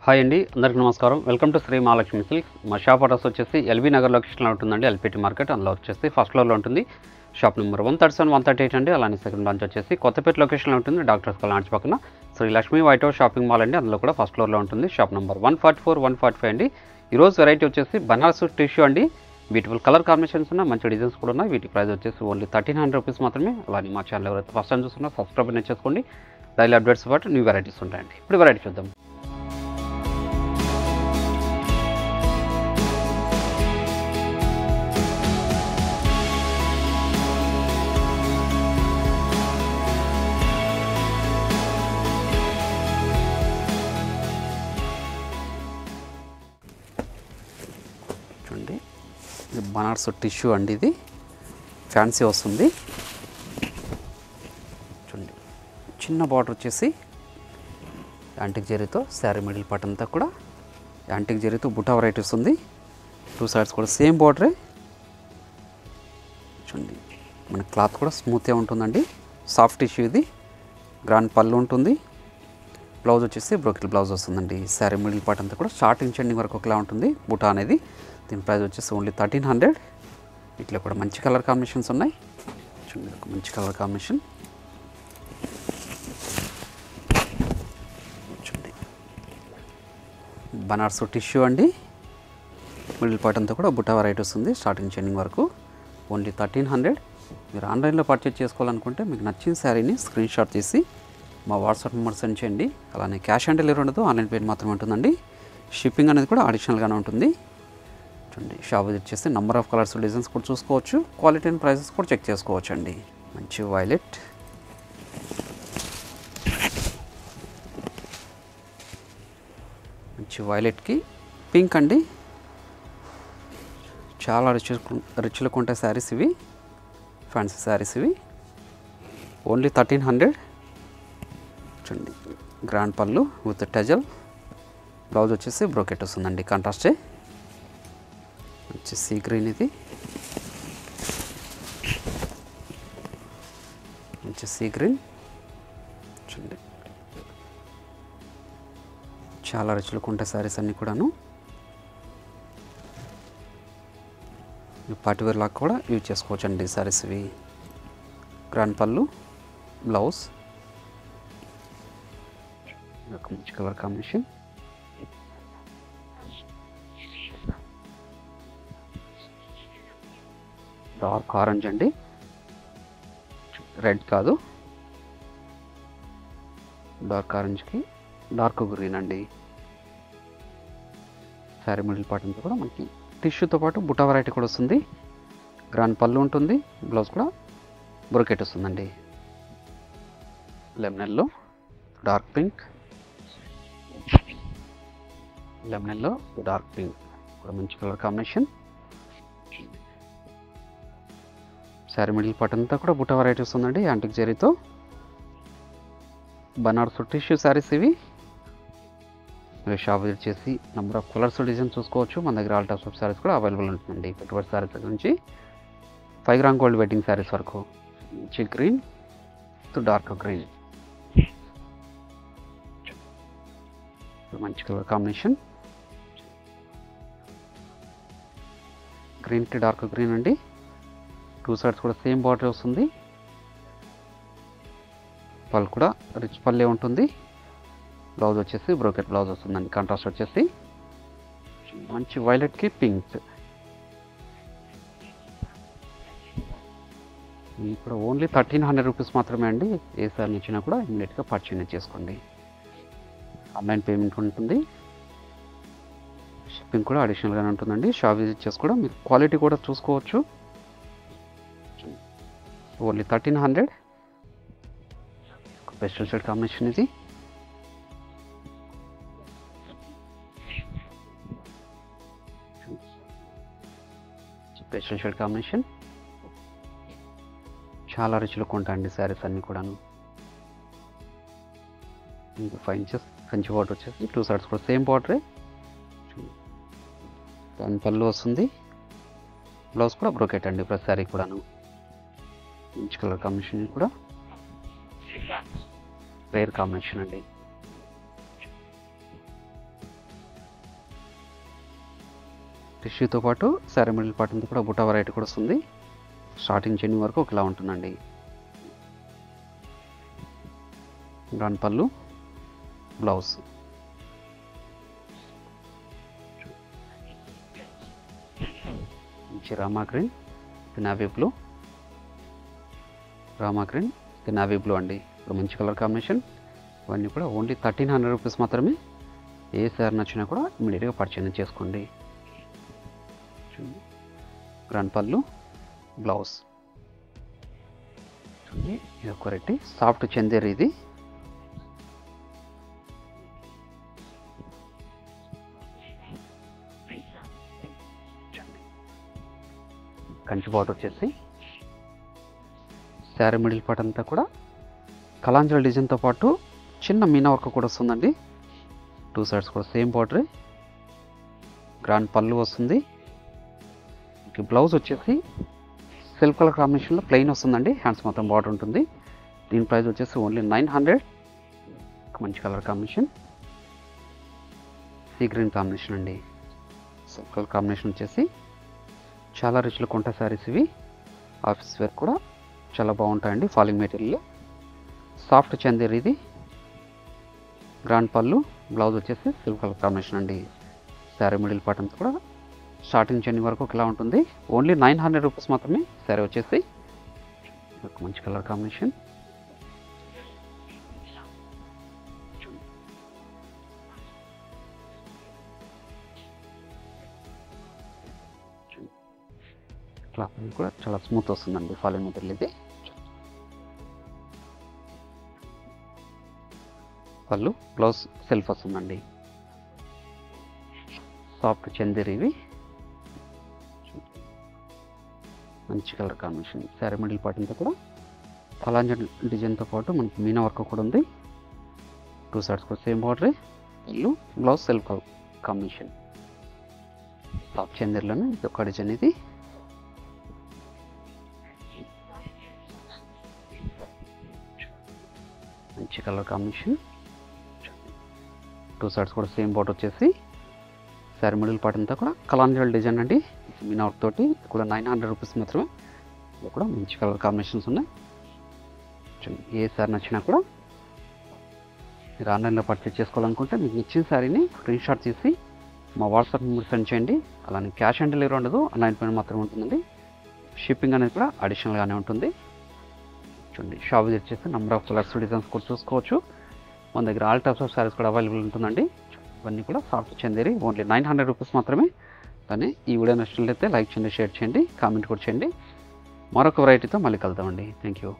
Hi అండి, అందరికీ నమస్కారం. Welcome to Shri Mahalakshmi silks. మా షాప్ అడ్రస్ వచ్చేసి ఎల్బీ నగర్ లొకేషన్లో ఉంటుందండి. ఎల్పిటి మార్కెట్ అందులో వచ్చేసి ఫస్ట్ ఫ్లోర్లో ఉంటుంది. షాప్ నెంబర్ 137, 138 అండి. అలానే సెకండ్ బ్రాంచ్ వచ్చేసి కొత్తపేట లొకేషన్లో ఉంటుంది. డాక్టర్స్ కాలనీ పక్కన Shri Lakshmi white house shopping mall అండి. అందులో కూడా ఫస్ట్ ఫ్లోర్లో ఉంటుంది. షాప్ నెంబర్ 144, 145 అండి. ఈరోజు వెరైటీ వచ్చేసి బనారస్ టిష్యూ అండి. బ్యూటిఫుల్ కలర్ కాంబినేషన్స్ ఉన్నాయి, మంచి డిజైన్స్ కూడా ఉన్నాయి. వీటి ప్రైస్ వచ్చేసి ఓన్లీ 1300 రూపీస్ మాత్రమే. అలానే మా ఛానల్ ఎవరైతే ఫస్ట్ టైం చూస్తున్నా సబ్స్క్రైబ్ చేసుకోండి. డైలీ అప్డేట్స్ పాటు న్యూ వెరైటీస్ ఉంటాయండి. ఇప్పుడు వెరైటీ చూద్దాం. చూడండి, ఇది బనారస్ టిష్యూ అండి. ఇది ఫ్యాన్సీ వస్తుంది. చూడండి, చిన్న బార్డర్ వచ్చేసి యాంటిక్ జరీతో శారీ మిడిల్ పార్ట్ అంతా కూడా యాంటిక్ జరీతో బుటా వెరైటీస్ ఉంది. టూ సైడ్స్ కూడా సేమ్ బార్డరే. చూడండి, మన క్లాత్ కూడా స్మూత్గా ఉంటుందండి. సాఫ్ట్ టిష్యూ ఇది. గ్రాండ్ పళ్ళు ఉంటుంది. బ్లౌజ్ వచ్చేసి బ్రోకెట్ బ్లౌజ్ వస్తుందండి. శారీ మిడిల్ పార్ట్ అంతా కూడా స్టార్టింగ్ ఎండింగ్ వరకు ఒకలా ఉంటుంది బుటా అనేది. దీని ప్రైస్ వచ్చేసి ఓన్లీ 1300. ఇట్లా కూడా మంచి కలర్ కాంబినేషన్స్ ఉన్నాయి. చూడండి, ఒక మంచి కలర్ కాంబినేషన్. చూడండి, బనారస్ టిష్యూ అండి. మిడిల్ పార్ట్ అంతా కూడా బుటా వెరైటీ వస్తుంది స్టార్టింగ్ ఎండింగ్ వరకు. ఓన్లీ 1300. మీరు ఆన్లైన్లో పర్చేజ్ చేసుకోవాలనుకుంటే మీకు నచ్చిన శారీని స్క్రీన్ షాట్ తీసి మా వాట్సాప్ నెంబర్ సెండ్ చేయండి. అలానే క్యాష్ ఆన్ డెలివరీ ఉండదు, ఆన్లైన్ పేమెంట్ మాత్రమే ఉంటుందండి. షిప్పింగ్ అనేది కూడా అడిషనల్గానే ఉంటుంది. చూడండి, షాప్ విజిట్ చేస్తే నెంబర్ ఆఫ్ కలర్స్ డిజైన్స్ కూడా చూసుకోవచ్చు. క్వాలిటీ అండ్ ప్రైసెస్ కూడా చెక్ చేసుకోవచ్చు అండి. మంచి వైలెట్, మంచి వైలెట్కి పింక్ అండి. చాలా రిచ్ లుక్ ఉంటాయి శారీస్ ఇవి. ఫ్యాన్సీ శారీస్ ఇవి. ఓన్లీ 1300. చూడండి, గ్రాండ్ పళ్ళు విత్ టజల్. బ్లౌజ్ వచ్చేసి బ్రోకెట్ వస్తుందండి, కాంట్రాస్టే. మంచి సీ గ్రీన్ ఇది. మంచి సీ గ్రీన్. చూడండి, చాలా రుచులు ఉంటాయి శారీస్ అన్నీ కూడాను. పార్టీ వేర్ లాగా కూడా యూజ్ చేసుకోవచ్చు అండి శారీస్ ఇవి. గ్రాండ్ పళ్ళు, బ్లౌజ్, ఒక మంచి కలర్ కాంబినేషన్. డార్క్ ఆరెంజ్ అండి, రెడ్ కాదు. డార్క్ ఆరెంజ్కి డార్క్ గ్రీన్ అండి. శారీ మిడిల్ పార్ట్ అంతా కూడా మనకి టిష్యూతో పాటు బుటా వెరైటీ కూడా వస్తుంది. గ్రాండ్ పళ్ళు ఉంటుంది. బ్లౌజ్ కూడా బ్రోకెట్ వస్తుందండి. Lemon yellow dark pink, lemon yellow dark pink కూడా మంచి colour combination. Sari middle part అంతా కూడా బుటా వెరైటీ వస్తుందండి యాంటిక్ జరీతో. బనారస్ టిష్యూ శారీస్ ఇవి. మీరు షాప్ విజిట్ చేసి నెంబర్ ఆఫ్ కలర్స్ డిజైన్ చూసుకోవచ్చు. మన దగ్గర ఆల్ టైప్స్ ఆఫ్ శారీస్ కూడా అవైలబుల్ ఉంటుందండి. పెట్టుబడి శారీస్ దగ్గర నుంచి 5 గ్రామ్ గోల్డ్ వెడ్డింగ్ శారీస్ వరకు. మంచి గ్రీన్ టు డార్క్ గ్రీన్, మంచి colour combination. Green to dark green అండి. టూ సైడ్స్ కూడా సేమ్ బార్డర్ వస్తుంది. పళ్ళు కూడా రిచ్ పల్లే ఉంటుంది. బ్లౌజ్ వచ్చేసి బ్రోకెట్ బ్లౌజ్ వస్తుందండి. కాంట్రాస్ట్ వచ్చేసి మంచి వైలెట్కి పింక్. ఇప్పుడు ఓన్లీ 1300 రూపీస్ మాత్రమే అండి. ఏ సార్ నచ్చినా కూడా ఇమీడియట్గా పర్చేజ్ చేసుకోండి. ఆన్లైన్ పేమెంట్ ఉంటుంది. షిప్పింగ్ కూడా అడిషనల్గానే ఉంటుందండి. షాప్ విజిట్ చేసి కూడా మీరు క్వాలిటీ కూడా చూసుకోవచ్చు. ఓన్లీ 1300. పెస్టల్ షేడ్ కాంబినేషన్ ఇది. Pastel shade combination. చాలా రిచ్ లుక్ ఉంటాయండి శారీస్ అన్నీ కూడాను. 5 ఇంచెస్ కంచి బార్డర్ వచ్చేసి టూ సైడ్స్ కూడా సేమ్ బార్డరే. దాని పళ్ళు వస్తుంది. బ్లౌజ్ కూడా బ్రోకెట్ అండి ప్రతి శారీ కూడాను. మంచి కలర్ కాంబినేషన్ కూడా రేర్ కాంబినేషన్ అండి. టిష్యూతో పాటు శారీ మిడిల్ పార్ట్ అంతా కూడా బుటా వెరైటీ కూడా వస్తుంది. స్టార్టింగ్ చెన్ని వరకు ఒకలా ఉంటుందండి. గ్రాండ్ పళ్ళు, బ్లౌజ్. మంచి Rama green, navy blue, Rama green, navy blue అండి. ఇప్పుడు మంచి కలర్ కాంబినేషన్. ఇవన్నీ కూడా ఓన్లీ 1300 రూపీస్ మాత్రమే. ఏ సారీ నచ్చినా కూడా ఇమీడియట్గా పర్చేజ్ చేసుకోండి. గ్రాండ్ పళ్ళు, బ్లౌజ్. ఇది ఒక వెరైటీ సాఫ్ట్ చందేరి. ఇది కంచి బార్డర్ వచ్చేసి శారీ మిడిల్ పార్ట్ అంతా కూడా కలాంజలి డిజైన్తో పాటు చిన్న మీనా వర్క్ కూడా వస్తుందండి. 2 సైడ్స్ కూడా సేమ్ బార్డర్. గ్రాండ్ పళ్ళు వస్తుంది. బ్లౌజ్ వచ్చేసి సెల్ఫ్ కలర్ కాంబినేషన్లో ప్లెయిన్ వస్తుందండి. హ్యాండ్స్ మొత్తం బార్డర్ ఉంటుంది. దీని ప్రైస్ వచ్చేసి ఓన్లీ 900. మంచి colour combination, sea green combination అండి. సెల్ఫ్ కలర్ కాంబినేషన్ వచ్చేసి చాలా రిచ్లు కొంట శారీస్ ఇవి. ఆఫీస్ వేర్ కూడా చాలా బాగుంటాయండి. Falling material, soft Chanderi. ఇది గ్రాండ్ పళ్ళు, బ్లౌజ్ వచ్చేసి సిల్క్ కలర్ కాంబినేషన్ అండి. శారీ మిడిల్ పార్ట్ అంతా కూడా స్టార్టింగ్ చెన్ని వరకు ఇలా ఉంటుంది. ఓన్లీ 900 రూపీస్ మాత్రమే. శారీ వచ్చేసి మంచి కలర్ కాంబినేషన్. క్లాత్ కూడా చాలా స్మూత్ వస్తుందండి. Falling material. ఇది పళ్ళు, బ్లౌజ్ సెల్ఫ్ వస్తుందండి. సాఫ్ట్ చందేరి. ఇవి మంచి colour combination. Sari middle part అంతా కూడా కలాంజలి డిజైన్తో పాటు మనకి మీనా వర్క్ కూడా ఉంది. 2 సైడ్స్ కూడా సేమ్ బార్డర్. పళ్ళు, blouse self colour combination. Soft చందేరిలోనే ఇది ఒక డిజైన్. ఇది మంచి కలర్ కాంబినేషన్. 2 సైడ్స్ కూడా సేమ్ బార్డర్ వచ్చేసి శారీ మిడిల్ పార్ట్ అంతా కూడా కలాంజలి డిజైన్ అండి. మీనా వర్క్ తోటి కూడా 900 రూపీస్ మాత్రమే. ఇది కూడా మంచి కలర్ కాంబినేషన్స్ ఉన్నాయి. ఏ శారీ నచ్చినా కూడా మీరు ఆన్లైన్లో పర్చేస్ చేసుకోవాలనుకుంటే మీకు ఇచ్చిన శారీని స్క్రీన్ షాట్ తీసి మా వాట్సాప్ నెంబర్ సెండ్ చేయండి. అలానే క్యాష్ ఆన్ డెలివరీ ఉండదు, ఆన్లైన్ పేమెంట్ మాత్రమే ఉంటుందండి. షిప్పింగ్ అనేది కూడా అడిషనల్గానే ఉంటుంది. చూడండి, షాప్ విజిట్ చేస్తే నెంబర్ ఆఫ్ కలర్స్, డిజైన్స్ కూడా చూసుకోవచ్చు. మన దగ్గర ఆల్ టైప్స్ ఆఫ్ శారీస్ కూడా అవైలబుల్ ఉంటుందండి. ఇవన్నీ కూడా సాఫ్ట్ చందేరి. ఓన్లీ 900 రూపీస్ మాత్రమే. కానీ ఈ వీడియో నచ్చినట్లయితే లైక్ చేయండి, షేర్ చేయండి, కామెంట్ కూడా చేయండి. మరొక వెరైటీతో మళ్ళీ కలుద్దామండి. Thank you.